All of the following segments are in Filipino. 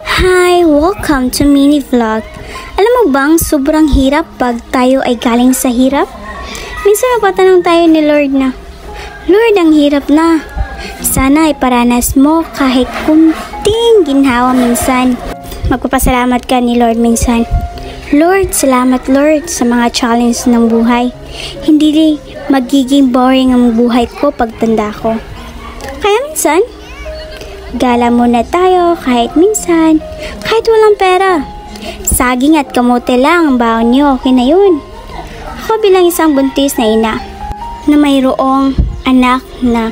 Hi! Welcome to mini vlog. Alam mo bang sobrang hirap pag tayo ay galing sa hirap? Minsan mapatanong tayo ni Lord na, Lord, ang hirap na. Sana ay paranas mo kahit kunting ginhawa minsan. Magpapasalamat ka ni Lord minsan. Lord, salamat Lord sa mga challenge ng buhay. Hindi magiging boring ang buhay ko pagtanda ko. Kaya minsan, gala muna tayo kahit minsan, kahit walang pera. Saging at kamote lang ang baon nyo, okay na yun. Ako bilang isang buntis na ina, na mayroong anak na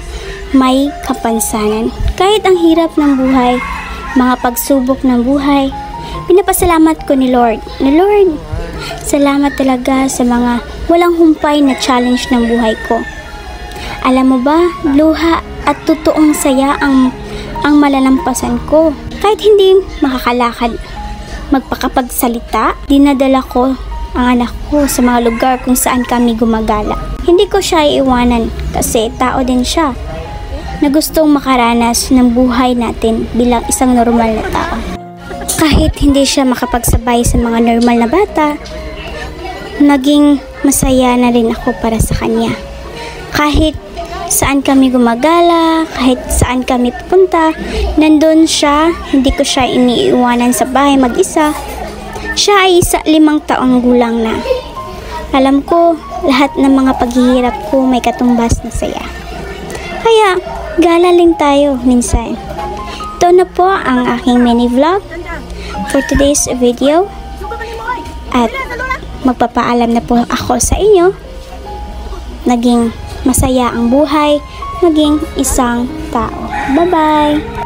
may kapansanan. Kahit ang hirap ng buhay, mga pagsubok ng buhay, pinapasalamat ko ni Lord. Na Lord, salamat talaga sa mga walang humpay na challenge ng buhay ko. Alam mo ba, luha at totoong saya ang malalampasan ko. Kahit hindi makakalakad, magpakapagsalita, dinadala ko ang anak ko sa mga lugar kung saan kami gumagala. Hindi ko siya iiwanan kasi tao din siya na gustong makaranas ng buhay natin bilang isang normal na tao. Kahit hindi siya makapagsabay sa mga normal na bata, naging masaya na rin ako para sa kanya. Kahit saan kami gumagala, kahit saan kami pupunta, nandun siya, hindi ko siya iniiwanan sa bahay mag-isa. Siya ay 5 taong gulang na. Alam ko, lahat ng mga paghihirap ko may katumbas na saya. Kaya, galaling tayo minsan. Ito na po ang aking mini vlog for today's video. At magpapaalam na po ako sa inyo. Naging masaya ang buhay, maging isang tao. Bye-bye!